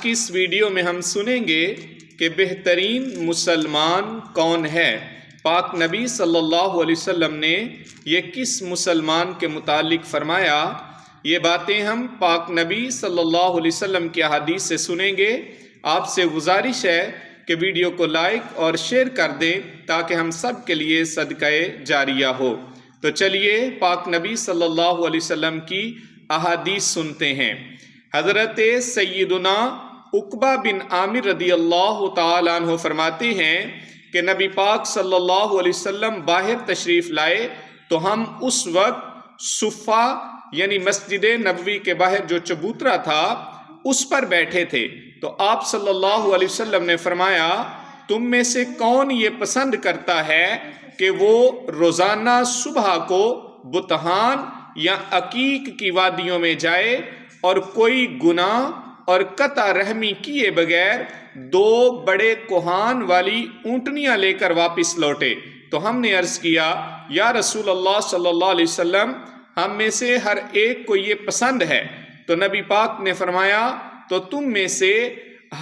کی اس ویڈیو میں ہم سنیں گے کہ بہترین مسلمان کون ہے۔ پاک نبی صلی اللہ علیہ وسلم نے یہ کس مسلمان کے متعلق فرمایا، یہ باتیں ہم پاک نبی صلی اللہ علیہ وسلم کی احادیث سے سنیں گے۔ آپ سے گزارش ہے کہ ویڈیو کو لائک اور شیئر کر دیں تاکہ ہم سب کے لیے صدقہ جاریہ ہو۔ تو چلیے پاک نبی صلی اللہ علیہ وسلم کی احادیث سنتے ہیں۔ حضرت سیدنا عقبہ بن عامر رضی اللہ تعالیٰ عنہ فرماتے ہیں کہ نبی پاک صلی اللہ علیہ وسلم باہر تشریف لائے تو ہم اس وقت صفہ یعنی مسجد نبوی کے باہر جو چبوترا تھا اس پر بیٹھے تھے، تو آپ صلی اللہ علیہ وسلم نے فرمایا، تم میں سے کون یہ پسند کرتا ہے کہ وہ روزانہ صبح کو بطحان یا عقیق کی وادیوں میں جائے اور کوئی گناہ اور قطع رحمی کیے بغیر 2 بڑے کوہان والی اونٹنیاں لے کر واپس لوٹے؟ تو ہم نے عرض کیا، یا رسول اللہ صلی اللہ علیہ وسلم، ہم میں سے ہر ایک کو یہ پسند ہے۔ تو نبی پاک نے فرمایا، تو تم میں سے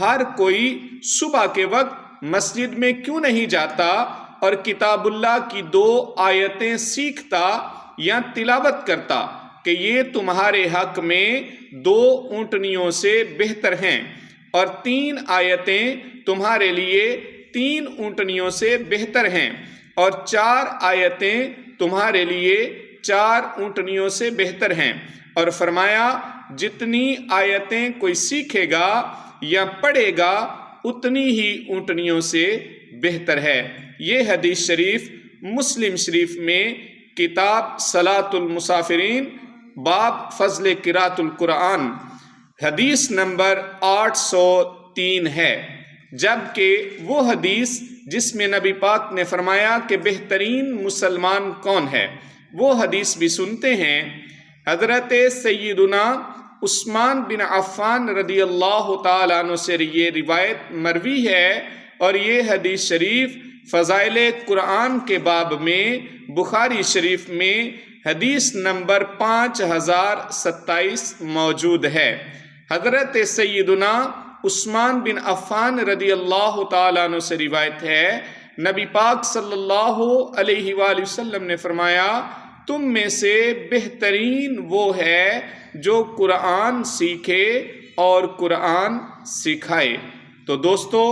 ہر کوئی صبح کے وقت مسجد میں کیوں نہیں جاتا اور کتاب اللہ کی 2 آیتیں سیکھتا یا تلاوت کرتا کہ یہ تمہارے حق میں 2 اونٹنیوں سے بہتر ہیں، اور 3 آیتیں تمہارے لیے 3 اونٹنیوں سے بہتر ہیں، اور 4 آیتیں تمہارے لیے 4 اونٹنیوں سے بہتر ہیں۔ اور فرمایا، جتنی آیتیں کوئی سیکھے گا یا پڑھے گا اتنی ہی اونٹنیوں سے بہتر ہے۔ یہ حدیث شریف مسلم شریف میں کتاب صلاۃ المسافرین باب فضل قراءۃ القرآن حدیث نمبر 803 ہے، جبکہ وہ حدیث جس میں نبی پاک نے فرمایا کہ بہترین مسلمان کون ہے، وہ حدیث بھی سنتے ہیں۔ حضرت سیدنا عثمان بن عفان رضی اللہ تعالیٰ عنہ سے یہ روایت مروی ہے، اور یہ حدیث شریف فضائل قرآن کے باب میں بخاری شریف میں حدیث نمبر 5027 موجود ہے۔ حضرت سیدنا عثمان بن عفان رضی اللہ تعالیٰ عنہ سے روایت ہے، نبی پاک صلی اللہ علیہ وآلہ وسلم نے فرمایا، تم میں سے بہترین وہ ہے جو قرآن سیکھے اور قرآن سکھائے۔ تو دوستو،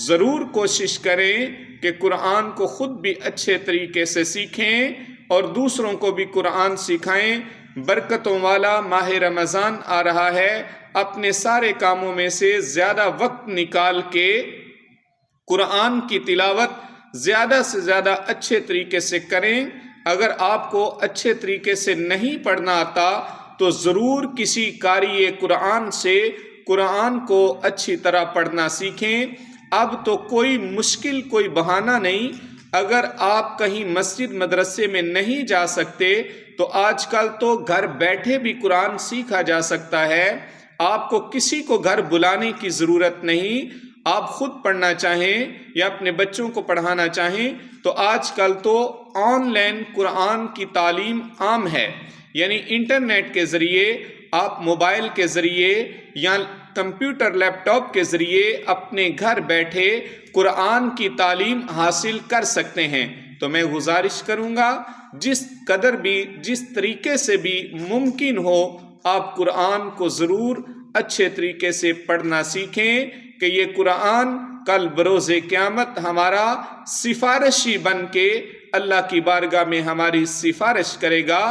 ضرور کوشش کریں کہ قرآن کو خود بھی اچھے طریقے سے سیکھیں اور دوسروں کو بھی قرآن سکھائیں۔ برکتوں والا ماہ رمضان آ رہا ہے، اپنے سارے کاموں میں سے زیادہ وقت نکال کے قرآن کی تلاوت زیادہ سے زیادہ اچھے طریقے سے کریں۔ اگر آپ کو اچھے طریقے سے نہیں پڑھنا آتا تو ضرور کسی قاری قرآن سے قرآن کو اچھی طرح پڑھنا سیکھیں۔ اب تو کوئی مشکل، کوئی بہانہ نہیں۔ اگر آپ کہیں مسجد مدرسے میں نہیں جا سکتے تو آج کل تو گھر بیٹھے بھی قرآن سیکھا جا سکتا ہے۔ آپ کو کسی کو گھر بلانے کی ضرورت نہیں۔ آپ خود پڑھنا چاہیں یا اپنے بچوں کو پڑھانا چاہیں تو آج کل تو آن لائن قرآن کی تعلیم عام ہے، یعنی انٹرنیٹ کے ذریعے آپ موبائل کے ذریعے یا کمپیوٹر لیپ ٹاپ کے ذریعے اپنے گھر بیٹھے قرآن کی تعلیم حاصل کر سکتے ہیں۔ تو میں گزارش کروں گا، جس قدر بھی، جس طریقے سے بھی ممکن ہو، آپ قرآن کو ضرور اچھے طریقے سے پڑھنا سیکھیں کہ یہ قرآن کل بروز قیامت ہمارا سفارشی بن کے اللہ کی بارگاہ میں ہماری سفارش کرے گا،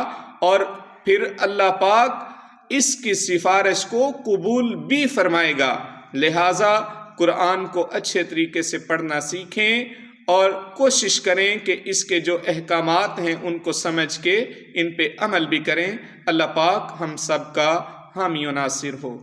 اور پھر اللہ پاک اس کی سفارش کو قبول بھی فرمائے گا۔ لہٰذا قرآن کو اچھے طریقے سے پڑھنا سیکھیں اور کوشش کریں کہ اس کے جو احکامات ہیں ان کو سمجھ کے ان پہ عمل بھی کریں۔ اللہ پاک ہم سب کا حامی و ناصر ہو۔